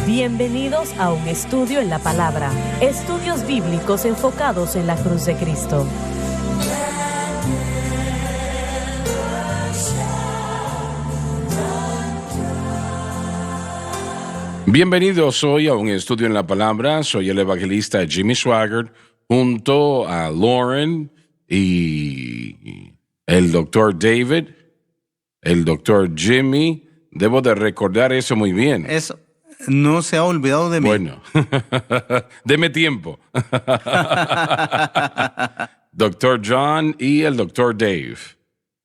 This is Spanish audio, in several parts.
Bienvenidos a un estudio en la palabra. Estudios bíblicos enfocados en la cruz de Cristo. Bienvenidos hoy a un estudio en la palabra. Soy el evangelista Jimmy Swaggart, junto a Lauren y el doctor David, el doctor Jimmy. Debo de recordar eso muy bien. Eso no se ha olvidado de mí. Bueno, deme tiempo. Doctor John y el doctor Dave.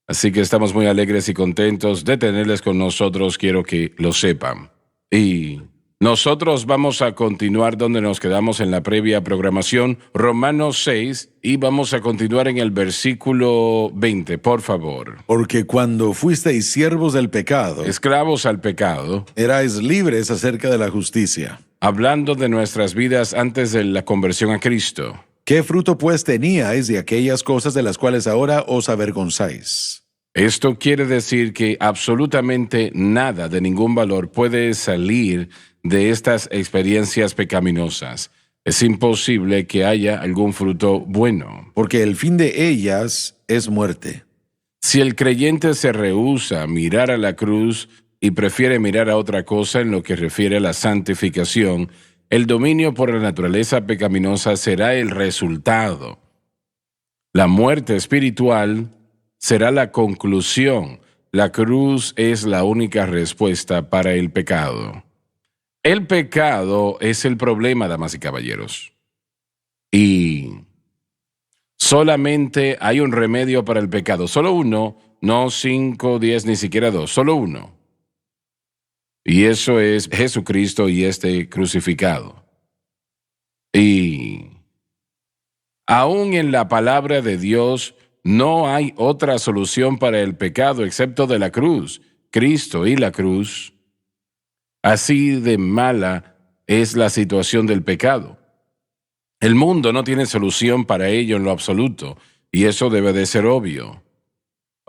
Así que estamos muy alegres y contentos de tenerles con nosotros. Quiero que lo sepan. Y nosotros vamos a continuar donde nos quedamos en la previa programación, Romanos 6, y vamos a continuar en el versículo 20, por favor. Porque cuando fuisteis siervos del pecado, Esclavos al pecado, erais libres acerca de la justicia. hablando de nuestras vidas antes de la conversión a Cristo. ¿Qué fruto pues teníais de aquellas cosas de las cuales ahora os avergonzáis? Esto quiere decir que absolutamente nada de ningún valor puede salir de estas experiencias pecaminosas. Es imposible que haya algún fruto bueno. Porque el fin de ellas es muerte. Si el creyente se rehúsa a mirar a la cruz y prefiere mirar a otra cosa en lo que refiere a la santificación, el dominio por la naturaleza pecaminosa será el resultado. La muerte espiritual será la conclusión. La cruz es la única respuesta para el pecado. El pecado es el problema, damas y caballeros. Y solamente hay un remedio para el pecado. Solo uno, no 5, 10, ni siquiera 2. Solo uno. Y eso es Jesucristo y este crucificado. Y aún en la palabra de Dios no hay otra solución para el pecado excepto de la cruz. Cristo y la cruz. Así de mala es la situación del pecado. El mundo no tiene solución para ello en lo absoluto, y eso debe de ser obvio.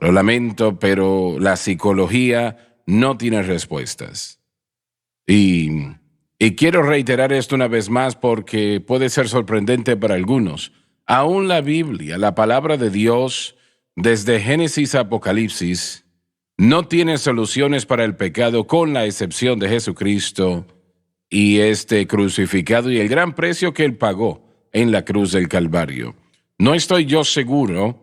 Lo lamento, pero la psicología no tiene respuestas. Y quiero reiterar esto una vez más porque puede ser sorprendente para algunos. Aún la Biblia, la palabra de Dios, desde Génesis a Apocalipsis, no tiene soluciones para el pecado con la excepción de Jesucristo y este crucificado y el gran precio que Él pagó en la cruz del Calvario. No estoy yo seguro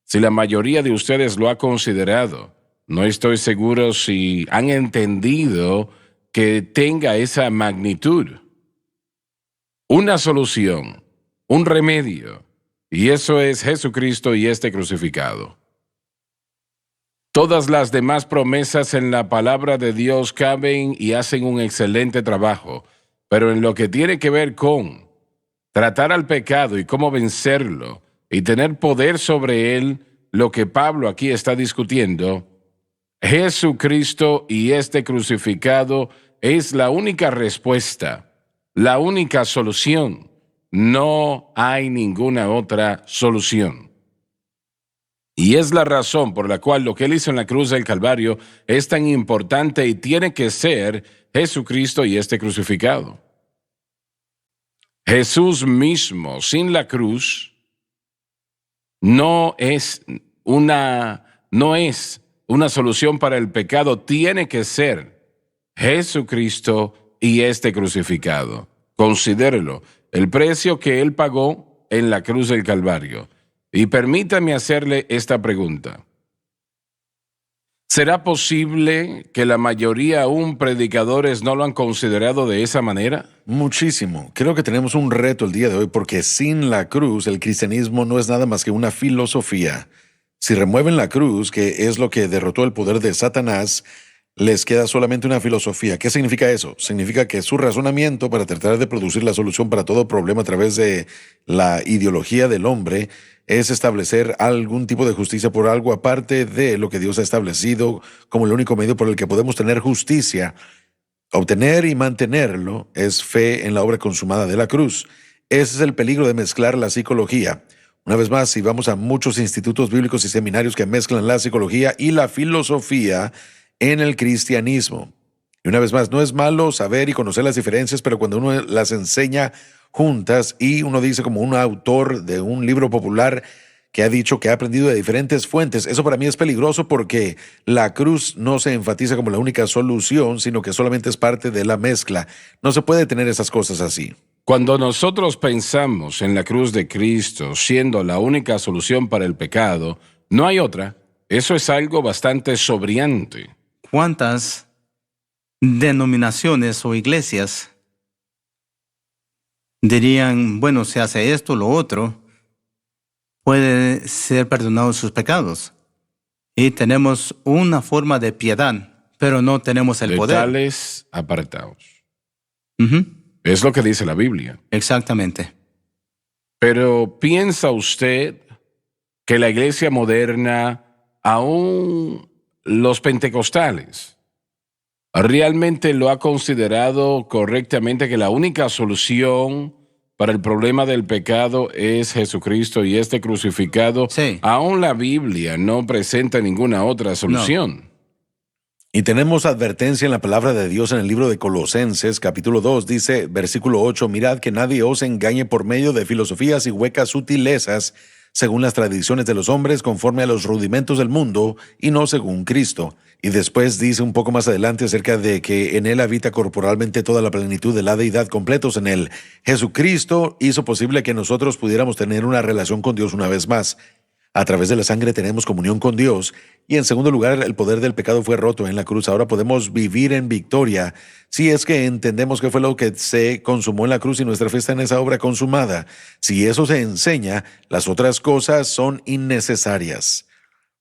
si la mayoría de ustedes lo ha considerado. No estoy seguro si han entendido que tenga esa magnitud. Una solución, un remedio, y eso es Jesucristo y este crucificado. Todas las demás promesas en la palabra de Dios caben y hacen un excelente trabajo, pero en lo que tiene que ver con tratar al pecado y cómo vencerlo y tener poder sobre él, lo que Pablo aquí está discutiendo, Jesucristo y este crucificado es la única respuesta, la única solución. No hay ninguna otra solución. Y es la razón por la cual lo que Él hizo en la cruz del Calvario es tan importante y tiene que ser Jesucristo y este crucificado. Jesús mismo, sin la cruz, no es una solución para el pecado. Tiene que ser Jesucristo y este crucificado. Considérelo, el precio que Él pagó en la cruz del Calvario. Y permítame hacerle esta pregunta. ¿Será posible que la mayoría aún predicadores no lo han considerado de esa manera? Muchísimo. Creo que tenemos un reto el día de hoy porque sin la cruz el cristianismo no es nada más que una filosofía. Si remueven la cruz, que es lo que derrotó el poder de Satanás, les queda solamente una filosofía. ¿Qué significa eso? Significa que su razonamiento para tratar de producir la solución para todo problema a través de la ideología del hombre es establecer algún tipo de justicia por algo aparte de lo que Dios ha establecido como el único medio por el que podemos tener justicia. Obtener y mantenerlo es fe en la obra consumada de la cruz. Ese es el peligro de mezclar la psicología. Una vez más, si vamos a muchos institutos bíblicos y seminarios que mezclan la psicología y la filosofía en el cristianismo. Y una vez más, no es malo saber y conocer las diferencias, pero cuando uno las enseña juntas y uno dice como un autor de un libro popular que ha dicho que ha aprendido de diferentes fuentes, eso para mí es peligroso porque la cruz no se enfatiza como la única solución, sino que solamente es parte de la mezcla. No se puede tener esas cosas así. Cuando nosotros pensamos en la cruz de Cristo siendo la única solución para el pecado, no hay otra. Eso es algo bastante sobriante. ¿Cuántas denominaciones o iglesias dirían, bueno, se hace esto, lo otro, puede ser perdonado sus pecados? Y tenemos una forma de piedad, pero no tenemos el De poder. tales apartaos. Ujú, Es lo que dice la Biblia. exactamente. Pero ¿piensa usted que la iglesia moderna, aún los pentecostales, realmente lo ha considerado correctamente que la única solución para el problema del pecado es Jesucristo y este crucificado? Sí. Aún la Biblia no presenta ninguna otra solución. Y tenemos advertencia en la palabra de Dios en el libro de Colosenses, capítulo 2, dice, versículo 8, mirad que nadie os engañe por medio de filosofías y huecas sutilezas, según las tradiciones de los hombres, conforme a los rudimentos del mundo, y no según Cristo. Y después dice un poco más adelante acerca de que en Él habita corporalmente toda la plenitud de la deidad, completos en Él. Jesucristo hizo posible que nosotros pudiéramos tener una relación con Dios una vez más. A través de la sangre tenemos comunión con Dios. Y en segundo lugar, el poder del pecado fue roto en la cruz. Ahora podemos vivir en victoria si es que entendemos qué fue lo que se consumó en la cruz y nuestra fe está en esa obra consumada. Si eso se enseña, las otras cosas son innecesarias.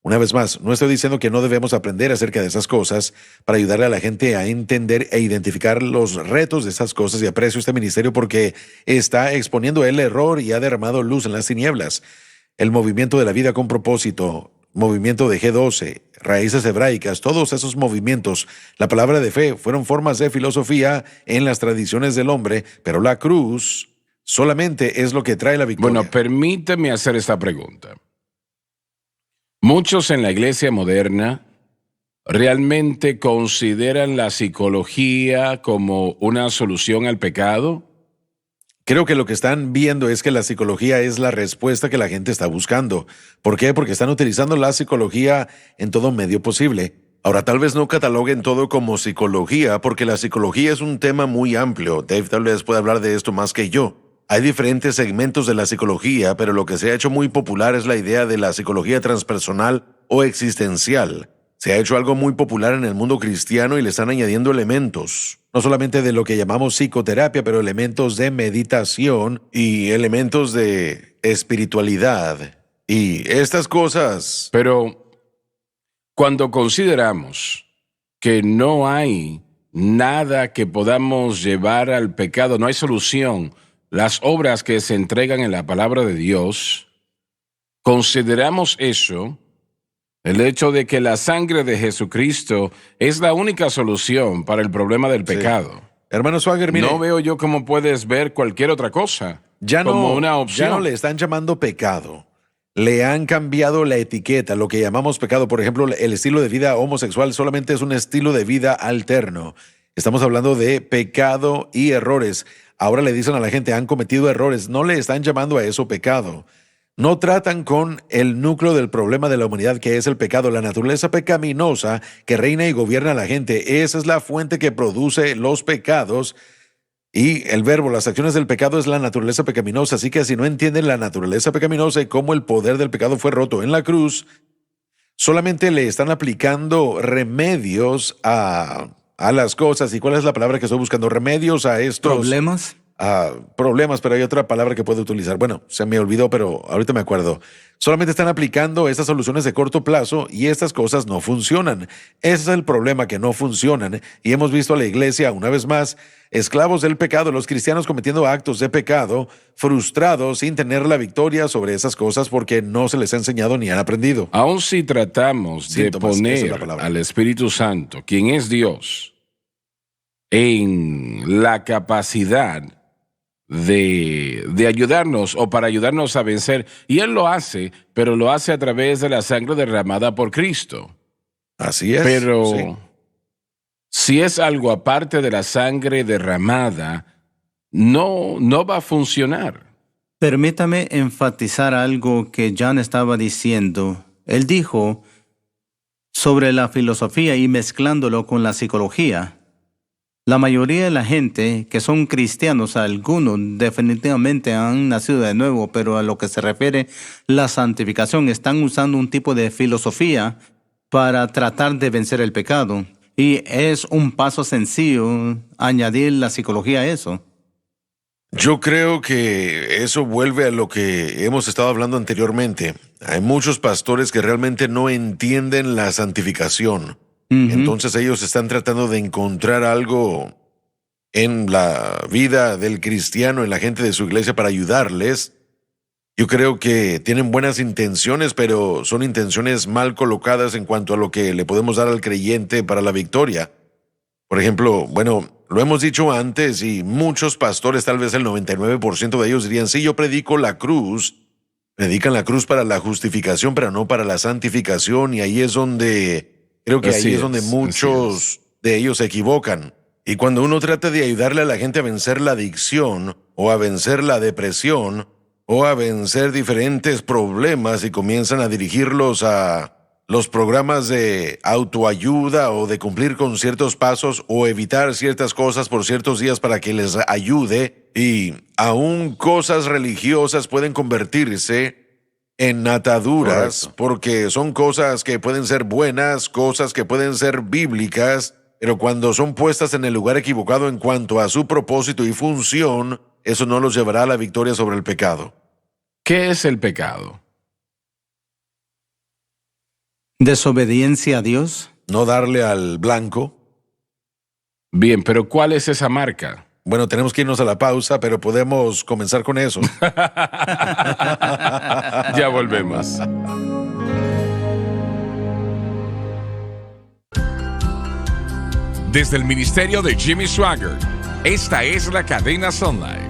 Una vez más, no estoy diciendo que no debemos aprender acerca de esas cosas para ayudarle a la gente a entender e identificar los retos de esas cosas, y aprecio este ministerio porque está exponiendo el error y ha derramado luz en las tinieblas. El movimiento de la vida con propósito, movimiento de G12, raíces hebraicas, todos esos movimientos, la palabra de fe, fueron formas de filosofía en las tradiciones del hombre, pero la cruz solamente es lo que trae la victoria. Bueno, permíteme hacer esta pregunta. Muchos en la iglesia moderna realmente consideran la psicología como una solución al pecado. Creo que lo que están viendo es que la psicología es la respuesta que la gente está buscando. ¿Por qué? Porque están utilizando la psicología en todo medio posible. Ahora, tal vez no cataloguen todo como psicología, porque la psicología es un tema muy amplio. Dave tal vez puede hablar de esto más que yo. Hay diferentes segmentos de la psicología, pero lo que se ha hecho muy popular es la idea de la psicología transpersonal o existencial. Se ha hecho algo muy popular en el mundo cristiano y le están añadiendo elementos, no solamente de lo que llamamos psicoterapia, pero elementos de meditación y elementos de espiritualidad. Y estas cosas... Pero cuando consideramos que no hay nada que podamos llevar al pecado, no hay solución, las obras que se entregan en la palabra de Dios, consideramos eso, el hecho de que la sangre de Jesucristo es la única solución para el problema del pecado. Hermano Swagger, mire, No veo yo cómo puedes ver cualquier otra cosa como una opción. ya no le están llamando pecado. Le han cambiado la etiqueta, lo que llamamos pecado. Por ejemplo, el estilo de vida homosexual solamente es un estilo de vida alterno. Estamos hablando de pecado y errores. Ahora le dicen a la gente, han cometido errores. No le están llamando a eso pecado. No tratan con el núcleo del problema de la humanidad, que es el pecado, la naturaleza pecaminosa que reina y gobierna a la gente. Esa es la fuente que produce los pecados. Y el verbo, las acciones del pecado es la naturaleza pecaminosa. Así que si no entienden la naturaleza pecaminosa y cómo el poder del pecado fue roto en la cruz, solamente le están aplicando remedios a las cosas. ¿Y cuál es la palabra que estoy buscando? Remedios a estos... ¿Problemas? Problemas, pero hay otra palabra que puedo utilizar. Bueno, se me olvidó, pero ahorita me acuerdo. Solamente están aplicando estas soluciones de corto plazo y estas cosas no funcionan. Ese es el problema, que no funcionan. Y hemos visto a la iglesia, una vez más, esclavos del pecado, los cristianos cometiendo actos de pecado, frustrados sin tener la victoria sobre esas cosas porque no se les ha enseñado ni han aprendido. Aun si tratamos de Síntomas, esa es la poner palabra. al Espíritu Santo, quien es Dios, en la capacidad de ayudarnos o para ayudarnos a vencer, y Él lo hace, pero lo hace a través de la sangre derramada por Cristo. Así es. Pero sí. Si es algo aparte de la sangre derramada, no va a funcionar. Permítame enfatizar algo que John estaba diciendo. Él dijo sobre la filosofía y mezclándolo con la psicología. La mayoría de la gente que son cristianos, algunos definitivamente han nacido de nuevo, pero a lo que se refiere la santificación, están usando un tipo de filosofía para tratar de vencer el pecado. Y es un paso sencillo añadir la psicología a eso. Yo creo que eso vuelve a lo que hemos estado hablando anteriormente. Hay muchos pastores que realmente no entienden la santificación. Entonces ellos están tratando de encontrar algo en la vida del cristiano, en la gente de su iglesia para ayudarles. Yo creo que tienen buenas intenciones, pero son intenciones mal colocadas en cuanto a lo que le podemos dar al creyente para la victoria. Por ejemplo, bueno, lo hemos dicho antes y muchos pastores, tal vez el 99% de ellos dirían, sí, yo predico la cruz, predican la cruz para la justificación, pero no para la santificación, y ahí es donde... Creo que ahí es donde muchos de ellos se equivocan. Y cuando uno trata de ayudarle a la gente a vencer la adicción, o a vencer la depresión, o a vencer diferentes problemas y comienzan a dirigirlos a los programas de autoayuda o de cumplir con ciertos pasos o evitar ciertas cosas por ciertos días para que les ayude, y aún cosas religiosas pueden convertirse en ataduras. Correcto. Porque son cosas que pueden ser buenas, cosas que pueden ser bíblicas, pero cuando son puestas en el lugar equivocado en cuanto a su propósito y función, eso no los llevará a la victoria sobre el pecado. ¿Qué es el pecado? ¿Desobediencia a Dios? No darle al blanco. Bien, pero ¿cuál es esa marca? Bueno, tenemos que irnos a la pausa, pero podemos comenzar con eso. Ya volvemos. Desde el ministerio de Jimmy Swaggart, esta es la cadena Sun Life.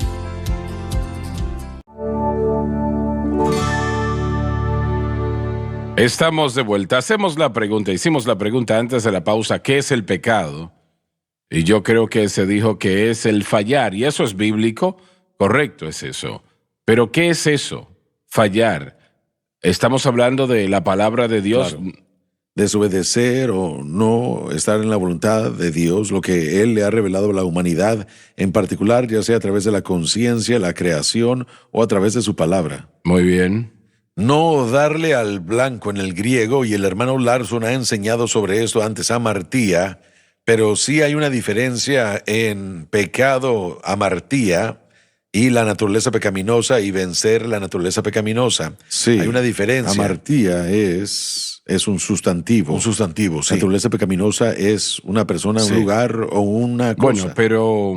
Estamos de vuelta. Hicimos la pregunta antes de la pausa, ¿qué es el pecado? Y yo creo que se dijo que es el fallar, y eso es bíblico, correcto, es eso. Pero ¿qué es eso? Fallar. Estamos hablando de la palabra de Dios. Claro. Desobedecer o no estar en la voluntad de Dios, lo que Él le ha revelado a la humanidad, en particular, ya sea a través de la conciencia, la creación o a través de su palabra. Muy bien. No darle al blanco en el griego, y el hermano Larson ha enseñado sobre esto antes, amartía, pero sí hay una diferencia en pecado, amartía, y la naturaleza pecaminosa y vencer la naturaleza pecaminosa. Sí. Hay una diferencia. Amartía es un sustantivo. Un sustantivo, sí. Naturaleza pecaminosa es una persona, sí, un lugar o una cosa. Bueno, pero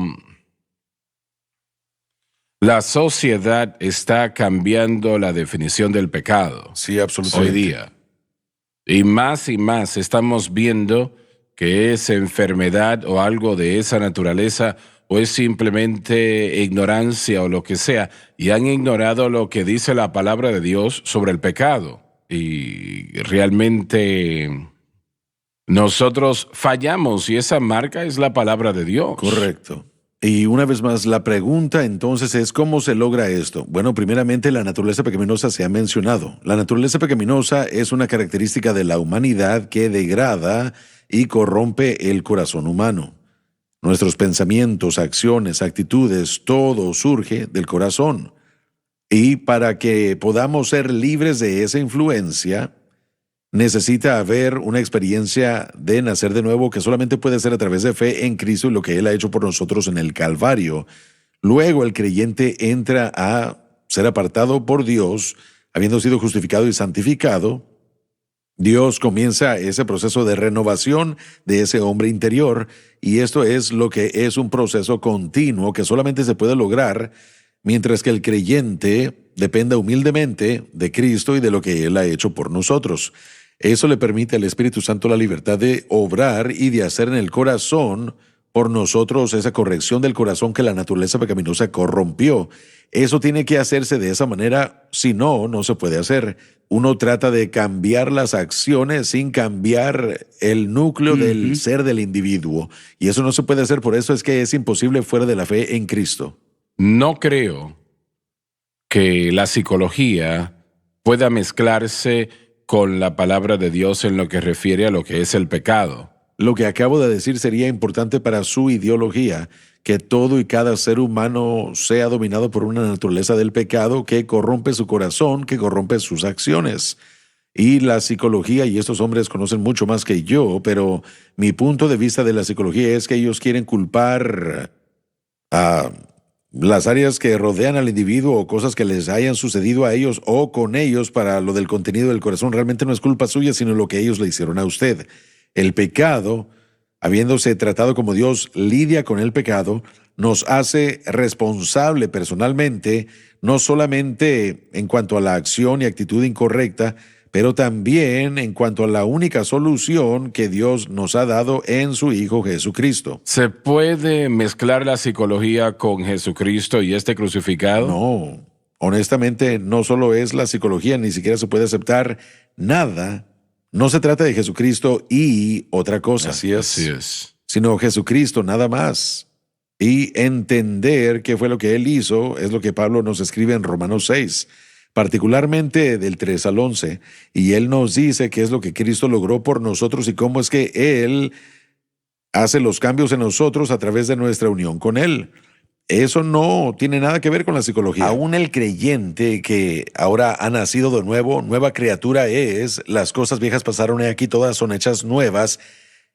la sociedad está cambiando la definición del pecado. Sí, absolutamente. Hoy día. Y más estamos viendo que es enfermedad o algo de esa naturaleza, o es simplemente ignorancia o lo que sea, y han ignorado lo que dice la palabra de Dios sobre el pecado. Y realmente nosotros fallamos, y esa marca es la palabra de Dios. Correcto. Y una vez más, la pregunta entonces es, ¿cómo se logra esto? Bueno, primeramente, la naturaleza pecaminosa se ha mencionado. La naturaleza pecaminosa es una característica de la humanidad que degrada y corrompe el corazón humano. Nuestros pensamientos, acciones, actitudes, todo surge del corazón. Y para que podamos ser libres de esa influencia, necesita haber una experiencia de nacer de nuevo que solamente puede ser a través de fe en Cristo y lo que Él ha hecho por nosotros en el Calvario. Luego el creyente entra a ser apartado por Dios, habiendo sido justificado y santificado. Dios comienza ese proceso de renovación de ese hombre interior, y esto es lo que es un proceso continuo que solamente se puede lograr mientras que el creyente dependa humildemente de Cristo y de lo que Él ha hecho por nosotros. Eso le permite al Espíritu Santo la libertad de obrar y de hacer en el corazón por nosotros esa corrección del corazón que la naturaleza pecaminosa corrompió. Eso tiene que hacerse de esa manera, si no, no se puede hacer. uno trata de cambiar las acciones sin cambiar el núcleo del ser del individuo. Y eso no se puede hacer, por eso es que es imposible fuera de la fe en Cristo. No creo que la psicología pueda mezclarse con la palabra de Dios en lo que refiere a lo que es el pecado. Lo que acabo de decir sería importante para su ideología, que todo y cada ser humano sea dominado por una naturaleza del pecado que corrompe su corazón, que corrompe sus acciones. Y la psicología, y estos hombres conocen mucho más que yo, pero mi punto de vista de la psicología es que ellos quieren culpar a las áreas que rodean al individuo o cosas que les hayan sucedido a ellos o con ellos para lo del contenido del corazón. Realmente no es culpa suya, sino lo que ellos le hicieron a usted. El pecado, habiéndose tratado como Dios lidia con el pecado, nos hace responsable personalmente, no solamente en cuanto a la acción y actitud incorrecta, pero también en cuanto a la única solución que Dios nos ha dado en su Hijo Jesucristo. ¿Se puede mezclar la psicología con Jesucristo y este crucificado? No, honestamente no solo es la psicología, ni siquiera se puede aceptar nada. No se trata de Jesucristo y otra cosa. Así es. Sino Jesucristo nada más. Y entender qué fue lo que Él hizo es lo que Pablo nos escribe en Romanos 6, particularmente del 3 al 11. Y Él nos dice qué es lo que Cristo logró por nosotros y cómo es que Él hace los cambios en nosotros a través de nuestra unión con Él. Eso no tiene nada que ver con la psicología. Aún el creyente que ahora ha nacido de nuevo, nueva criatura es, las cosas viejas pasaron y aquí todas son hechas nuevas.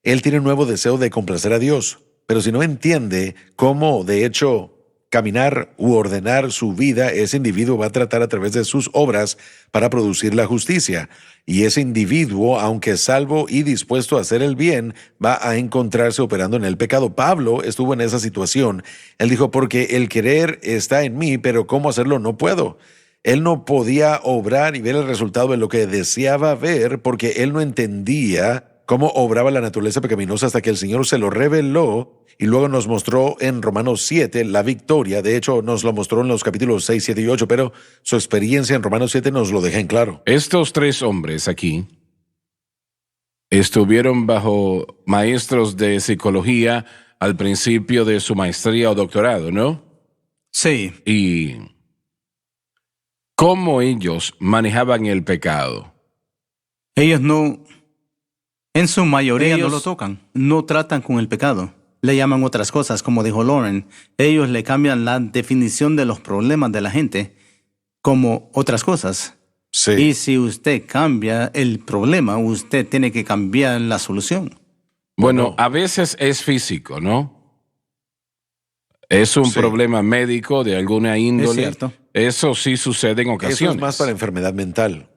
Él tiene un nuevo deseo de complacer a Dios. Pero si no entiende cómo, de hecho, caminar u ordenar su vida, ese individuo va a tratar a través de sus obras para producir la justicia. Y ese individuo, aunque salvo y dispuesto a hacer el bien, va a encontrarse operando en el pecado. Pablo estuvo en esa situación. Él dijo, porque el querer está en mí, pero cómo hacerlo no puedo. Él no podía obrar y ver el resultado de lo que deseaba ver porque él no entendía cómo obraba la naturaleza pecaminosa hasta que el Señor se lo reveló y luego nos mostró en Romanos 7 la victoria. De hecho, nos lo mostró en los capítulos 6, 7 y 8, pero su experiencia en Romanos 7 nos lo deja en claro. Estos tres hombres aquí estuvieron bajo maestros de psicología al principio de su maestría o doctorado, ¿no? Sí. ¿Y cómo ellos manejaban el pecado? Ellos no, en su mayoría Ellos no lo tocan, no tratan con el pecado. Le llaman otras cosas, como dijo Lauren. Ellos le cambian la definición de los problemas de la gente como otras cosas. Sí. Y si usted cambia el problema, usted tiene que cambiar la solución. Bueno, a veces es físico, ¿no? Es un problema médico de alguna índole. Es cierto. Eso sí sucede en ocasiones. Eso es más para enfermedad mental.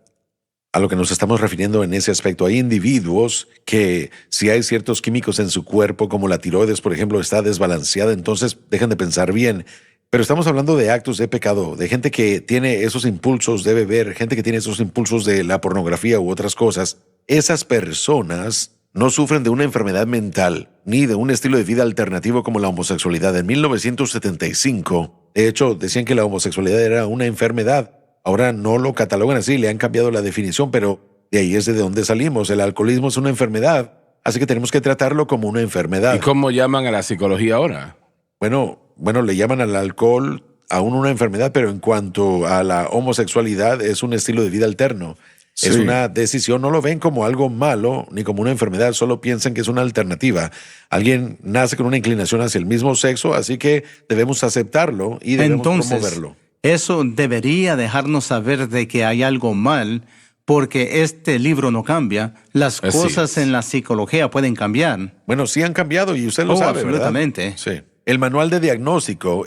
A lo que nos estamos refiriendo en ese aspecto. Hay individuos que si hay ciertos químicos en su cuerpo, como la tiroides, por ejemplo, está desbalanceada, entonces dejan de pensar bien. Pero estamos hablando de actos de pecado, de gente que tiene esos impulsos de beber, gente que tiene esos impulsos de la pornografía u otras cosas. Esas personas no sufren de una enfermedad mental ni de un estilo de vida alternativo como la homosexualidad. En 1975, de hecho, decían que la homosexualidad era una enfermedad. Ahora no lo catalogan así, le han cambiado la definición, pero de ahí es de donde salimos. El alcoholismo es una enfermedad, así que tenemos que tratarlo como una enfermedad. ¿Y cómo llaman a la psicología ahora? Bueno, le llaman al alcohol aún una enfermedad, pero en cuanto a la homosexualidad es un estilo de vida alterno. Sí. Es una decisión, no lo ven como algo malo ni como una enfermedad, solo piensan que es una alternativa. Alguien nace con una inclinación hacia el mismo sexo, así que debemos aceptarlo y debemos promoverlo. Eso debería dejarnos saber de que hay algo mal, porque este libro no cambia. Las cosas en la psicología pueden cambiar. Bueno, sí han cambiado y usted lo sabe, absolutamente. ¿verdad? Sí. El manual de diagnósticos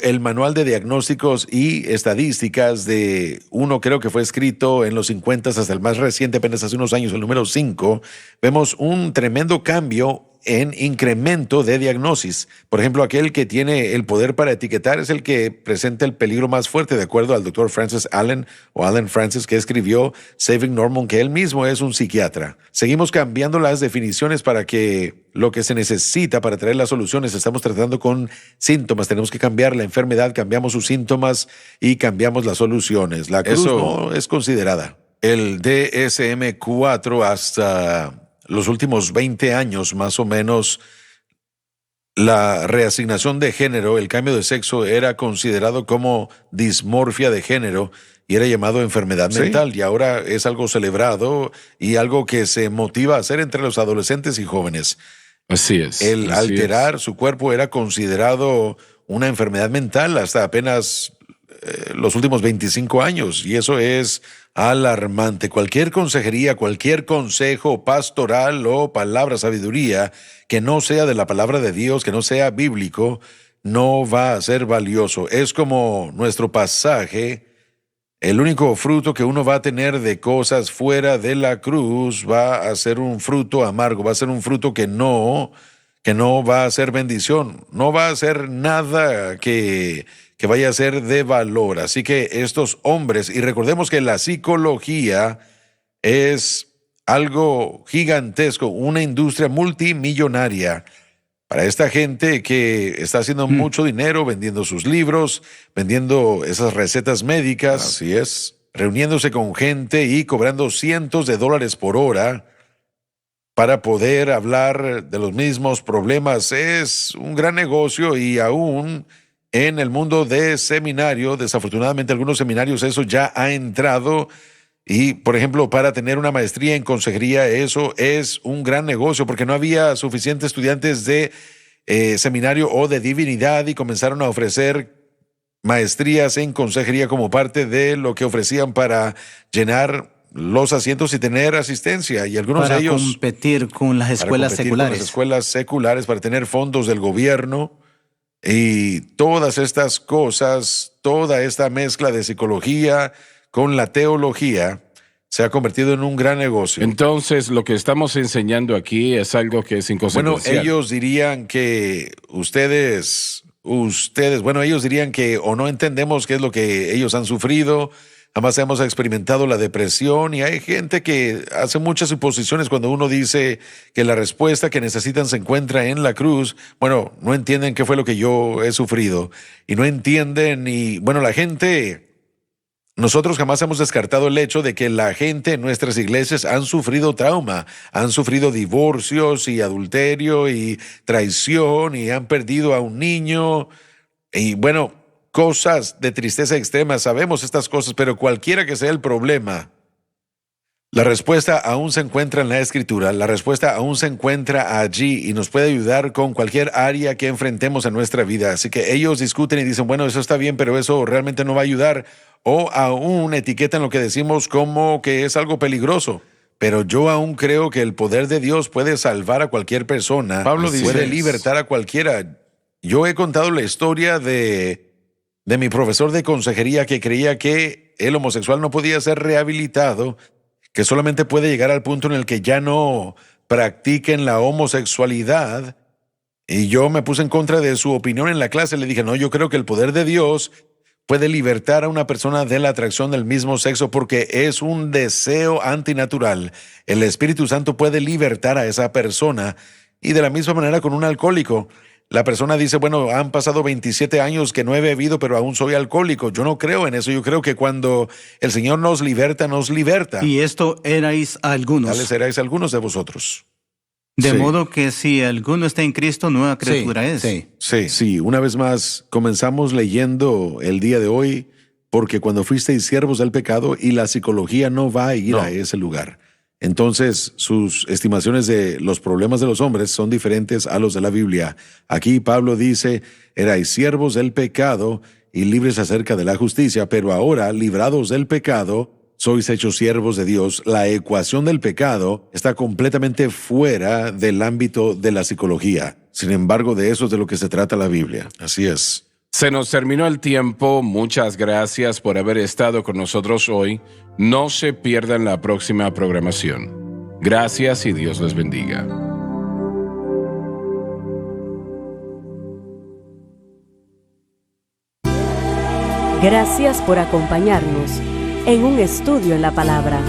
y estadísticas de uno creo que fue escrito en los 50 hasta el más reciente, apenas hace unos años, el número 5, vemos un tremendo cambio en incremento de diagnosis. Por ejemplo, aquel que tiene el poder para etiquetar es el que presenta el peligro más fuerte, de acuerdo al doctor Francis Allen, o Allen Francis, que escribió Saving Norman, que él mismo es un psiquiatra. Seguimos cambiando las definiciones para que lo que se necesita para traer las soluciones, estamos tratando con síntomas, tenemos que cambiar la enfermedad, cambiamos sus síntomas y cambiamos las soluciones. La cruz no es considerada. el DSM-4 hasta los últimos 20 años más o menos, la reasignación de género, el cambio de sexo, era considerado como dismorfia de género y era llamado enfermedad Sí. mental, y ahora es algo celebrado y algo que se motiva a hacer entre los adolescentes y jóvenes. Así es. El así alterar su cuerpo era considerado una enfermedad mental hasta apenas los últimos 25 años, y eso es alarmante. Cualquier consejería, cualquier consejo pastoral o palabra sabiduría que no sea de la palabra de Dios, que no sea bíblico, no va a ser valioso. Es como nuestro pasaje: el único fruto que uno va a tener de cosas fuera de la cruz va a ser un fruto amargo, va a ser un fruto que no va a ser bendición, no va a ser nada que vaya a ser de valor. Así que estos hombres, y recordemos que la psicología es algo gigantesco, una industria multimillonaria para esta gente que está haciendo mucho dinero vendiendo sus libros, vendiendo esas recetas médicas. Así es. Reuniéndose con gente y cobrando cientos de dólares por hora para poder hablar de los mismos problemas. Es un gran negocio, y aún en el mundo de seminario, desafortunadamente algunos seminarios, eso ya ha entrado. Y, por ejemplo, para tener una maestría en consejería, eso es un gran negocio, porque no había suficientes estudiantes de seminario o de divinidad, y comenzaron a ofrecer maestrías en consejería como parte de lo que ofrecían para llenar los asientos y tener asistencia. Y algunos Para de ellos competir con las para escuelas competir seculares. con las escuelas seculares, para tener fondos del gobierno. Y todas estas cosas, toda esta mezcla de psicología con la teología se ha convertido en un gran negocio. Entonces, lo que estamos enseñando aquí es algo que es Bueno, inconsecuencial. ellos dirían que ellos dirían que o no entendemos qué es lo que ellos han sufrido, jamás hemos experimentado la depresión, y hay gente que hace muchas suposiciones cuando uno dice que la respuesta que necesitan se encuentra en la cruz. Bueno, no entienden qué fue lo que yo he sufrido, y no entienden, y bueno, nosotros jamás hemos descartado el hecho de que la gente en nuestras iglesias han sufrido trauma, han sufrido divorcios y adulterio y traición, y han perdido a un niño, y bueno, cosas de tristeza extrema. Sabemos estas cosas, pero cualquiera que sea el problema, la respuesta aún se encuentra en la Escritura, la respuesta aún se encuentra allí, y nos puede ayudar con cualquier área que enfrentemos en nuestra vida. Así que ellos discuten y dicen, bueno, eso está bien, pero eso realmente no va a ayudar, o aún etiquetan lo que decimos como que es algo peligroso. Pero yo aún creo que el poder de Dios puede salvar a cualquier persona. Pablo dice- puede libertar a cualquiera. Yo he contado la historia de mi profesor de consejería, que creía que el homosexual no podía ser rehabilitado, que solamente puede llegar al punto en el que ya no practiquen la homosexualidad. Y yo me puse en contra de su opinión en la clase. Le dije, no, yo creo que el poder de Dios puede libertar a una persona de la atracción del mismo sexo, porque es un deseo antinatural. El Espíritu Santo puede libertar a esa persona. Y de la misma manera con un alcohólico. La persona dice, bueno, han pasado 27 años que no he bebido, pero aún soy alcohólico. Yo no creo en eso. Yo creo que cuando el Señor nos liberta, nos liberta. Y esto erais algunos. Tales seráis algunos de vosotros. De Sí. modo que si alguno está en Cristo, nueva criatura es. Sí, una vez más, comenzamos leyendo el día de hoy, porque cuando fuisteis siervos del pecado, y la psicología no va a ir No. a ese lugar. Entonces, sus estimaciones de los problemas de los hombres son diferentes a los de la Biblia. Aquí Pablo dice, erais siervos del pecado y libres acerca de la justicia, pero ahora, librados del pecado, sois hechos siervos de Dios. La ecuación del pecado está completamente fuera del ámbito de la psicología. Sin embargo, de eso es de lo que se trata la Biblia. Así es. Se nos terminó el tiempo. Muchas gracias por haber estado con nosotros hoy. No se pierdan la próxima programación. Gracias y Dios les bendiga. Gracias por acompañarnos en un estudio en la palabra.